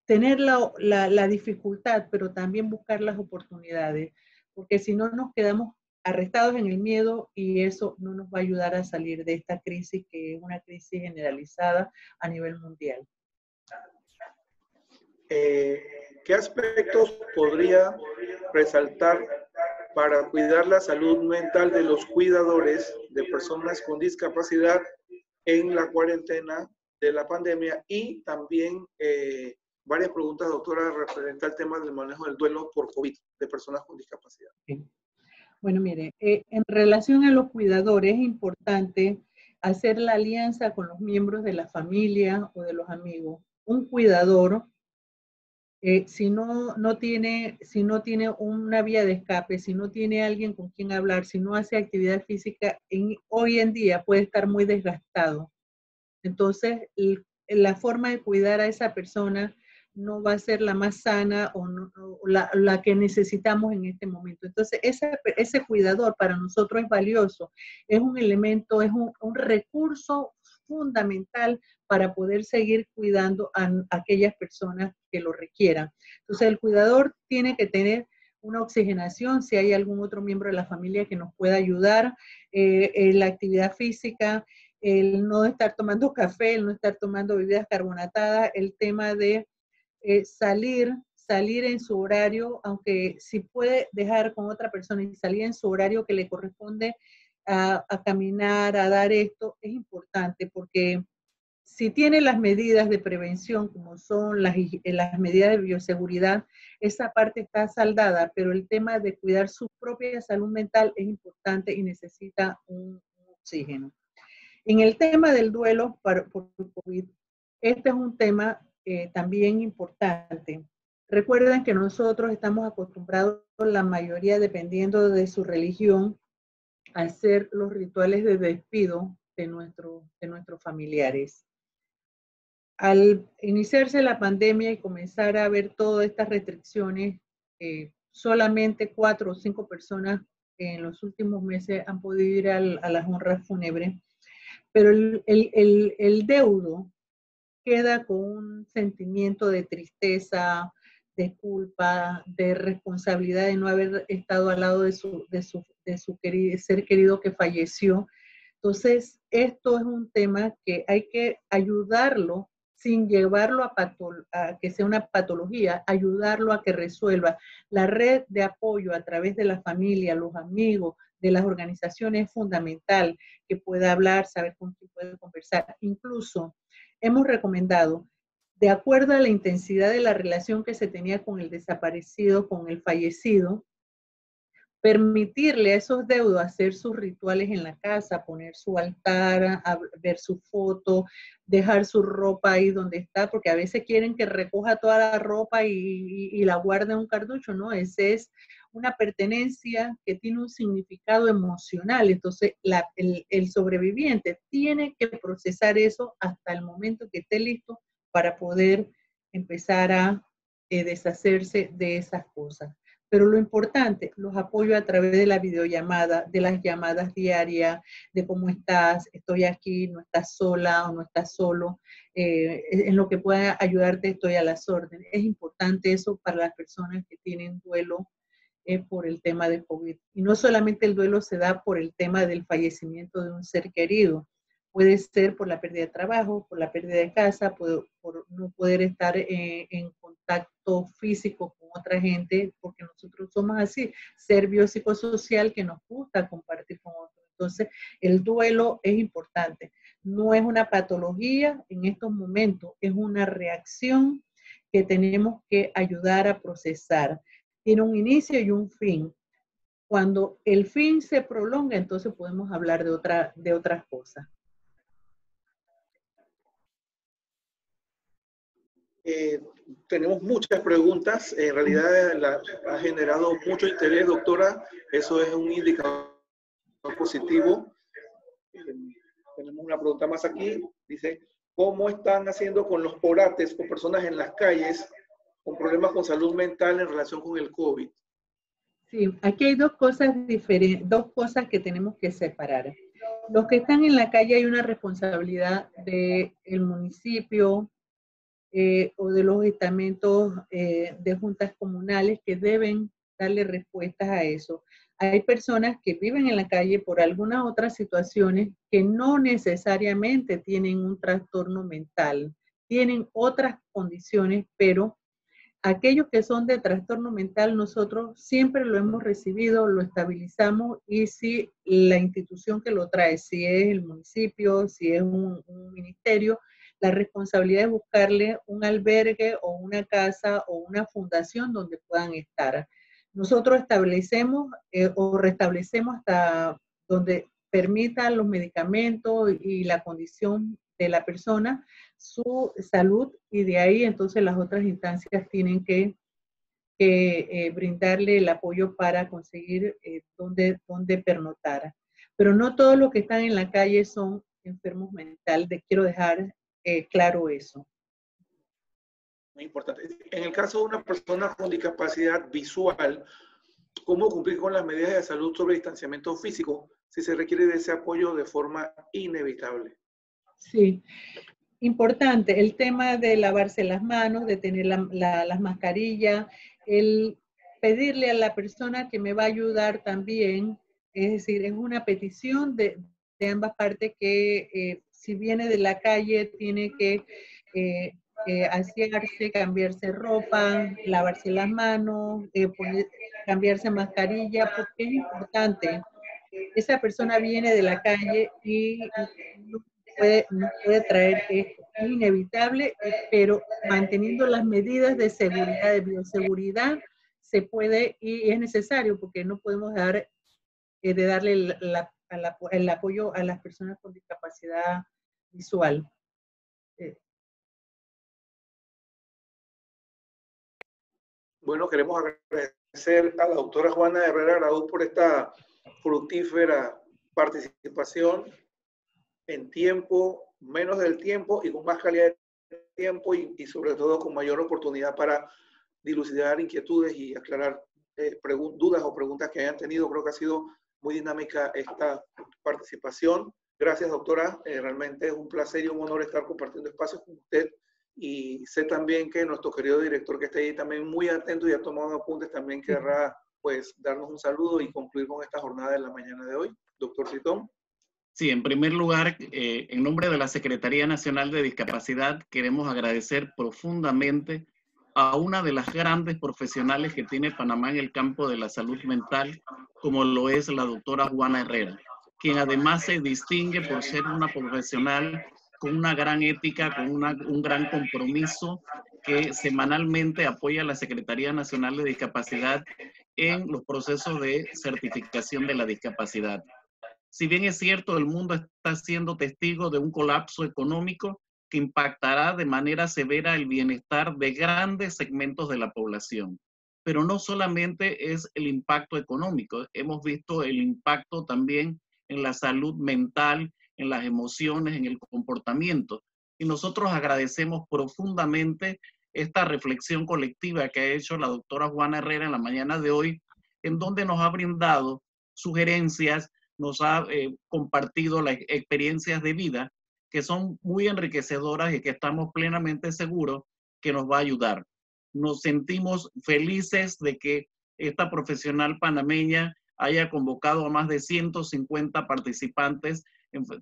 tener la dificultad, pero también buscar las oportunidades, porque si no nos quedamos arrestados en el miedo y eso no nos va a ayudar a salir de esta crisis, que es una crisis generalizada a nivel mundial. ¿Qué aspectos podría resaltar para cuidar la salud mental de los cuidadores de personas con discapacidad en la cuarentena de la pandemia? Y también varias preguntas, doctora, referente al tema del manejo del duelo por COVID de personas con discapacidad. Sí. Bueno, mire, en relación a los cuidadores es importante hacer la alianza con los miembros de la familia o de los amigos. Un cuidador, si no tiene una vía de escape, si no tiene alguien con quien hablar, si no hace actividad física, hoy en día puede estar muy desgastado. Entonces, la forma de cuidar a esa persona no va a ser la más sana o la que necesitamos en este momento. Entonces, ese cuidador para nosotros es valioso, es un elemento, es un recurso fundamental para poder seguir cuidando a aquellas personas que lo requieran. Entonces, el cuidador tiene que tener una oxigenación, si hay algún otro miembro de la familia que nos pueda ayudar, la actividad física, el no estar tomando café, el no estar tomando bebidas carbonatadas, el tema de salir en su horario, aunque si puede dejar con otra persona y salir en su horario que le corresponde a caminar, a dar esto, es importante porque si tiene las medidas de prevención, como son las medidas de bioseguridad, esa parte está saldada, pero el tema de cuidar su propia salud mental es importante y necesita un oxígeno. En el tema del duelo por COVID, este es un tema también importante. Recuerden que nosotros estamos acostumbrados, la mayoría dependiendo de su religión, a hacer los rituales de despido de nuestros familiares. Al iniciarse la pandemia y comenzar a ver todas estas restricciones, solamente 4 o 5 personas en los últimos meses han podido ir a las honras fúnebres, pero el deudo queda con un sentimiento de tristeza, de culpa, de responsabilidad de no haber estado al lado de su ser querido que falleció. Entonces, esto es un tema que hay que ayudarlo sin llevarlo a que sea una patología, ayudarlo a que resuelva. La red de apoyo a través de la familia, los amigos, de las organizaciones es fundamental, que pueda hablar, saber con quién puede conversar. Incluso hemos recomendado, de acuerdo a la intensidad de la relación que se tenía con el desaparecido, con el fallecido, permitirle a esos deudos hacer sus rituales en la casa, poner su altar, ver su foto, dejar su ropa ahí donde está, porque a veces quieren que recoja toda la ropa y la guarde en un cartucho, ¿no? Ese es una pertenencia que tiene un significado emocional. Entonces, el sobreviviente tiene que procesar eso hasta el momento que esté listo para poder empezar a deshacerse de esas cosas. Pero lo importante, los apoyo a través de la videollamada, de las llamadas diarias, de cómo estás, estoy aquí, no estás sola o no estás solo, en lo que pueda ayudarte estoy a las órdenes. Es importante eso para las personas que tienen duelo por el tema de COVID. Y no solamente el duelo se da por el tema del fallecimiento de un ser querido, puede ser por la pérdida de trabajo, por la pérdida de casa, por no poder estar en contacto físico con otra gente, porque nosotros somos así, ser biopsicosocial que nos gusta compartir con otros. Entonces, el duelo es importante. No es una patología en estos momentos, es una reacción que tenemos que ayudar a procesar. Tiene un inicio y un fin. Cuando el fin se prolonga, entonces podemos hablar de otras cosas. Tenemos muchas preguntas, en realidad ha generado mucho interés, doctora, eso es un indicador positivo. Tenemos una pregunta más aquí, dice, ¿cómo están haciendo con los orates o personas en las calles con problemas con salud mental en relación con el COVID? Sí, aquí hay dos cosas diferentes, dos cosas que tenemos que separar. Los que están en la calle hay una responsabilidad del municipio o de los estamentos de juntas comunales que deben darle respuestas a eso. Hay personas que viven en la calle por algunas otras situaciones que no necesariamente tienen un trastorno mental, tienen otras condiciones, pero aquellos que son de trastorno mental, nosotros siempre lo hemos recibido, lo estabilizamos y si la institución que lo trae, si es el municipio, si es un ministerio, la responsabilidad es buscarle un albergue o una casa o una fundación donde puedan estar. Nosotros establecemos o restablecemos hasta donde permitan los medicamentos y la condición de la persona, su salud, y de ahí entonces las otras instancias tienen que brindarle el apoyo para conseguir dónde pernoctar. Pero no todos los que están en la calle son enfermos mentales, quiero dejar claro eso. Muy importante. En el caso de una persona con discapacidad visual, ¿cómo cumplir con las medidas de salud sobre distanciamiento físico si se requiere de ese apoyo de forma inevitable? Sí, importante el tema de lavarse las manos, de tener las mascarillas, el pedirle a la persona que me va a ayudar también, es decir, es una petición de ambas partes que si viene de la calle tiene que asearse, cambiarse ropa, lavarse las manos, cambiarse mascarilla, porque es importante. Esa persona viene de la calle y nos puede traer esto. Es inevitable, pero manteniendo las medidas de seguridad, de bioseguridad, se puede y es necesario porque no podemos dar de darle el apoyo a las personas con discapacidad visual. Bueno, queremos agradecer a la doctora Juana Herrera Araúz por esta fructífera participación en tiempo, menos del tiempo y con más calidad de tiempo y sobre todo con mayor oportunidad para dilucidar inquietudes y aclarar dudas o preguntas que hayan tenido. Creo que ha sido muy dinámica esta participación. Gracias, doctora. Realmente es un placer y un honor estar compartiendo espacios con usted. Y sé también que nuestro querido director que está ahí también muy atento y ha tomado apuntes, también querrá pues darnos un saludo y concluir con esta jornada de la mañana de hoy. Doctor Citón. Sí, en primer lugar, en nombre de la Secretaría Nacional de Discapacidad, queremos agradecer profundamente a una de las grandes profesionales que tiene Panamá en el campo de la salud mental, como lo es la doctora Juana Herrera, quien además se distingue por ser una profesional con una gran ética, con un gran compromiso, que semanalmente apoya a la Secretaría Nacional de Discapacidad en los procesos de certificación de la discapacidad. Si bien es cierto, el mundo está siendo testigo de un colapso económico que impactará de manera severa el bienestar de grandes segmentos de la población. Pero no solamente es el impacto económico, hemos visto el impacto también en la salud mental, en las emociones, en el comportamiento. Y nosotros agradecemos profundamente esta reflexión colectiva que ha hecho la doctora Juana Herrera en la mañana de hoy, en donde nos ha brindado sugerencias, nos ha compartido las experiencias de vida que son muy enriquecedoras y que estamos plenamente seguros que nos va a ayudar. Nos sentimos felices de que esta profesional panameña haya convocado a más de 150 participantes,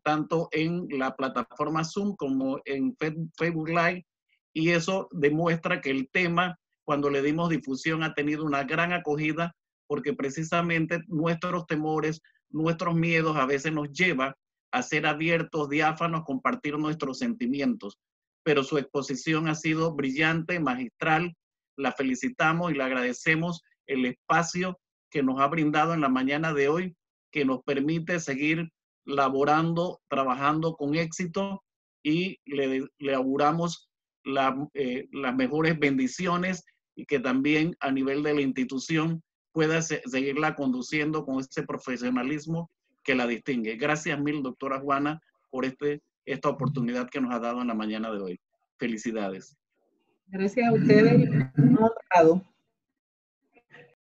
tanto en la plataforma Zoom como en Facebook Live, y eso demuestra que el tema, cuando le dimos difusión, ha tenido una gran acogida, porque precisamente nuestros temores, nuestros miedos a veces nos lleva a ser abiertos, diáfanos, compartir nuestros sentimientos. Pero su exposición ha sido brillante, magistral. La felicitamos y le agradecemos el espacio que nos ha brindado en la mañana de hoy, que nos permite seguir laborando, trabajando con éxito, y le auguramos las mejores bendiciones y que también a nivel de la institución pueda seguirla conduciendo con ese profesionalismo que la distingue. Gracias mil, doctora Juana, por esta oportunidad que nos ha dado en la mañana de hoy. Felicidades. Gracias a ustedes. Un honrado.